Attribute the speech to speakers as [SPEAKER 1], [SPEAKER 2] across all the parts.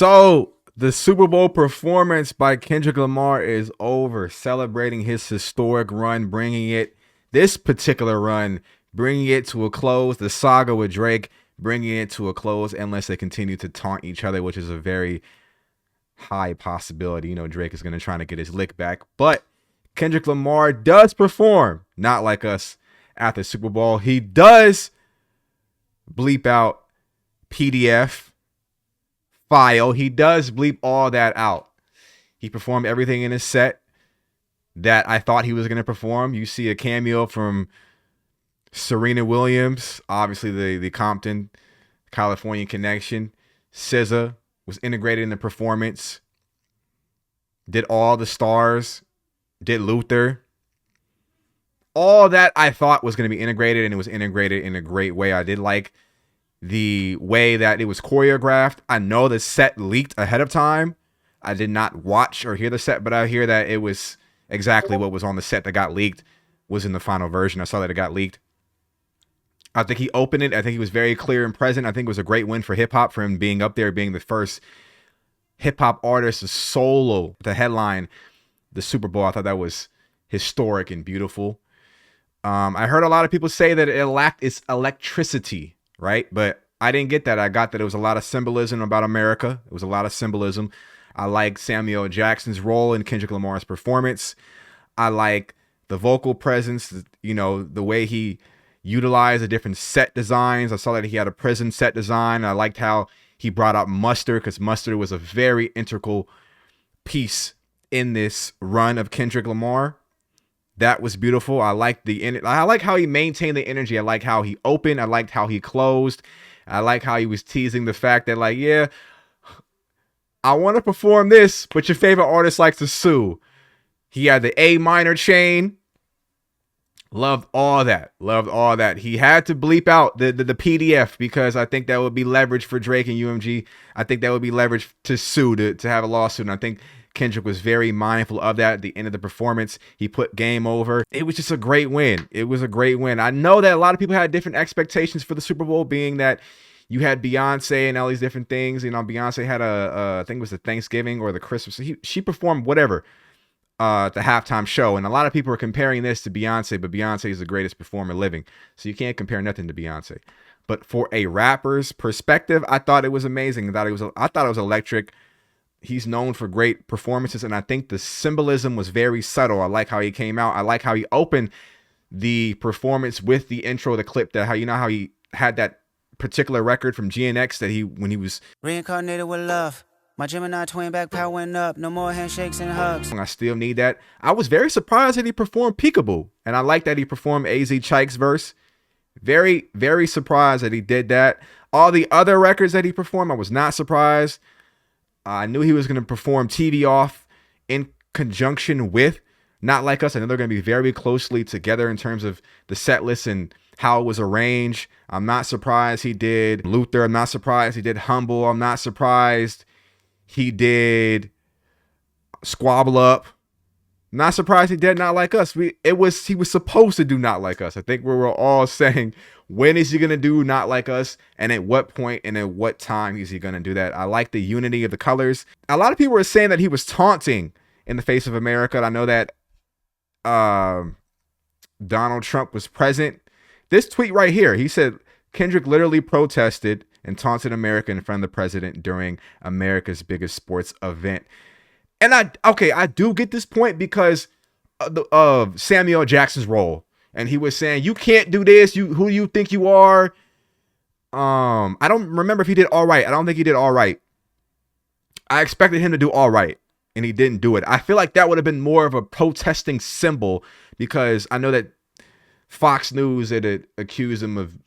[SPEAKER 1] So the Super Bowl performance by Kendrick Lamar is over, celebrating his historic run, this particular run, bringing it to a close. The saga with Drake, bringing it to a close, unless they continue to taunt each other, which is a very high possibility. You know, Drake is going to try to get his lick back, but Kendrick Lamar does perform Not Like Us at the Super Bowl. He does bleep out PDF file. He does bleep all that out. He performed everything in his set that I thought he was going to perform. You see a cameo from Serena Williams, obviously the Compton, California connection. SZA was integrated in the performance. Did all the stars. Did Luther. All that I thought was going to be integrated, and it was integrated in a great way. I did like the way that it was choreographed. I know the set leaked ahead of time. I did not watch or hear the set, but I hear that it was exactly what was on the set that got leaked was in the final version. I saw that it got leaked. I think he opened it. I think he was very clear and present. I think it was a great win for hip hop, for him being up there, being the first hip hop artist to solo the headline the Super Bowl. I thought that was historic and beautiful. I heard a lot of people say that it lacked its electricity, right? But I didn't get that. I got that it was a lot of symbolism about America. It was a lot of symbolism. I like Samuel Jackson's role in Kendrick Lamar's performance. I like the vocal presence, you know, the way he utilized the different set designs. I saw that he had a prison set design. I liked how he brought out Mustard, because Mustard was a very integral piece in this run of Kendrick Lamar. That was beautiful. I like how he maintained the energy. I like how he opened. I liked how he closed. I like how he was teasing the fact that, like, yeah, I want to perform this, but your favorite artist likes to sue. He had the A minor chain. Loved all that. Loved all that. He had to bleep out the PDF, because I think that would be leverage for Drake and UMG. I think that would be leverage to sue, to have a lawsuit. And I think Kendrick was very mindful of that at the end of the performance. He put game over. It was just a great win. It was a great win. I know that a lot of people had different expectations for the Super Bowl, being that you had Beyonce and all these different things. You know, Beyonce had I think it was the Thanksgiving or the Christmas. She performed whatever at the halftime show. And a lot of people are comparing this to Beyonce, but Beyonce is the greatest performer living. So you can't compare nothing to Beyonce. But for a rapper's perspective, I thought it was amazing. I thought it was electric. He's known for great performances, and I think the symbolism was very subtle. I like how he came out. I like how he opened the performance with the intro, the clip, that how he had that particular record from GNX that when he was
[SPEAKER 2] reincarnated with love. My Gemini twin back power went up. No more handshakes and hugs.
[SPEAKER 1] I still need that. I was very surprised that he performed Peekaboo, and I like that he performed AZ Chike's verse. Very, very surprised that he did that. All the other records that he performed, I was not surprised. I knew he was going to perform TV Off in conjunction with Not Like Us. I know they're going to be very closely together in terms of the set list and how it was arranged. I'm not surprised he did Luther. I'm not surprised he did Humble. I'm not surprised he did Squabble Up. Not surprised he did Not Like Us. He was supposed to do Not Like Us. I think we were all saying, when is he going to do Not Like Us? And at what point and at what time is he going to do that? I like the unity of the colors. A lot of people were saying that he was taunting in the face of America. I know that Donald Trump was present. This tweet right here, he said, Kendrick literally protested and taunted America in front of the president during America's biggest sports event. And I do get this point because of Samuel Jackson's role. And he was saying, you can't do this. Who do you think you are? I don't remember if he did all right. I don't think he did all right. I expected him to do all right, and he didn't do it. I feel like that would have been more of a protesting symbol, because I know that Fox News had accused him of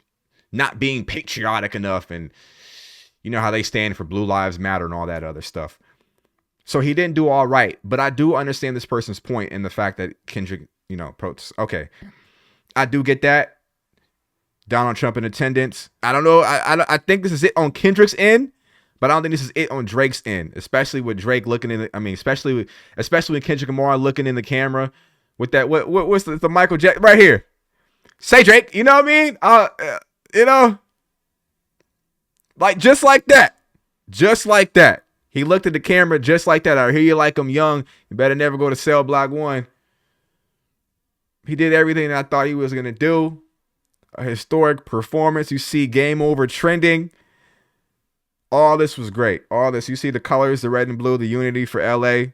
[SPEAKER 1] not being patriotic enough. And you know how they stand for Blue Lives Matter and all that other stuff. So he didn't do all right, but I do understand this person's point in the fact that Kendrick, protests. Okay. I do get that. Donald Trump in attendance. I don't know. I think this is it on Kendrick's end, but I don't think this is it on Drake's end, especially with Drake looking especially with Kendrick Lamar looking in the camera with that. What's the Michael Jackson right here? Say Drake, you know what I mean? Like just like that. He looked at the camera just like that. I hear you like him young. You better never go to Cell Block 1. He did everything I thought he was going to do. A historic performance. You see Game Over trending. All this was great. All this. You see the colors, the red and blue, the unity for LA.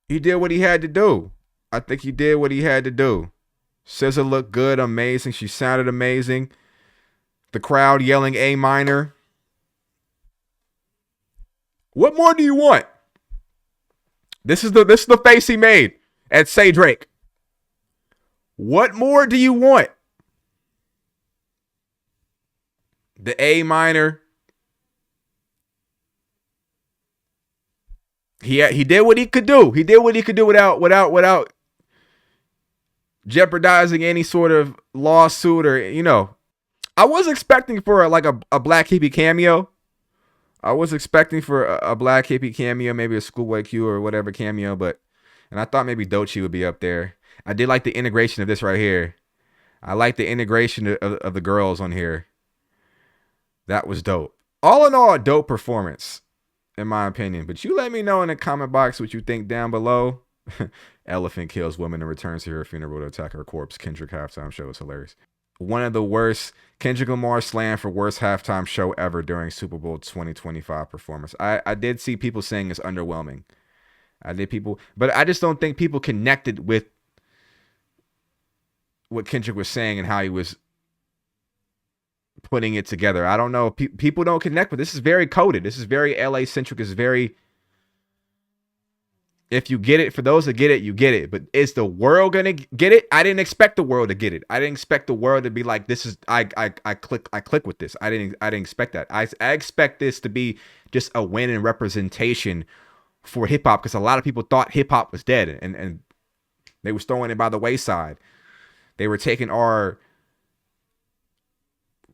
[SPEAKER 1] He did what he had to do. I think he did what he had to do. SZA looked good, amazing. She sounded amazing. The crowd yelling A minor. What more do you want? This is the face he made at Say Drake. What more do you want? The A minor. He did what he could do. He did what he could do without jeopardizing any sort of lawsuit or, you know. I was expecting for a Black Hippie cameo. I was expecting for a Black Hippie cameo, maybe a Schoolboy Q or whatever cameo, and I thought maybe Doechii would be up there. I did like the integration of this right here. I like the integration of the girls on here. That was dope. All in all, a dope performance, in my opinion. But you let me know in the comment box what you think down below. Elephant kills woman and returns to her funeral to attack her corpse. Kendrick halftime show is hilarious. One of the worst. Kendrick Lamar slammed for worst halftime show ever during Super Bowl 2025 performance. I did see people saying it's underwhelming. But I just don't think people connected with what Kendrick was saying and how he was putting it together. I don't know. People don't connect with this. Is very coded. This is very LA centric. It's very, if you get it, for those that get it, you get it. But is the world gonna get it? I didn't expect the world to get it. I didn't expect the world to be like, this is I click with this. I didn't expect that. I expect this to be just a win in representation for hip hop, because a lot of people thought hip hop was dead and they was throwing it by the wayside. They were taking our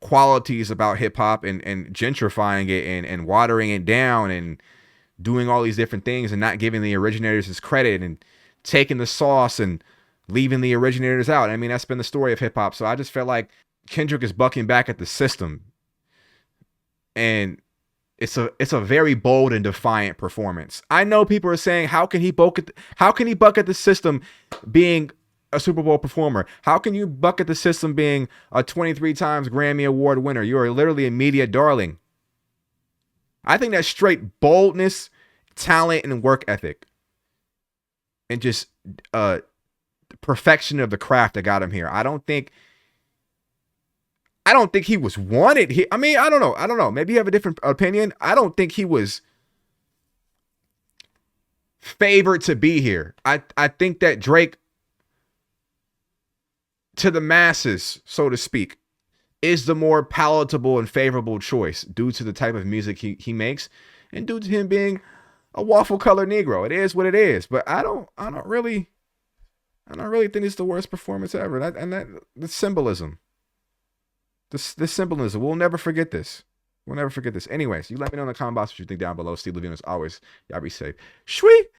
[SPEAKER 1] qualities about hip hop and gentrifying it and watering it down and doing all these different things and not giving the originators his credit and taking the sauce and leaving the originators out. I mean, that's been the story of hip hop. So I just felt like Kendrick is bucking back at the system, and it's a very bold and defiant performance. I know people are saying, how can he buck at the system being a Super Bowl performer? How can you buck at the system being a 23 times Grammy Award winner? You are literally a media darling. I think that's straight boldness, talent, and work ethic, and just perfection of the craft that got him here. I don't think he was wanted here. I mean, I don't know. Maybe you have a different opinion. I don't think he was favored to be here. I think that Drake, to the masses, so to speak, is the more palatable and favorable choice due to the type of music he makes and due to him being a waffle colored Negro. It is what it is. But I don't really think it's the worst performance ever. The symbolism. The symbolism. We'll never forget this. Anyways, you let me know in the comment box what you think down below. Steve Levine, as always. Y'all be safe. Sweet.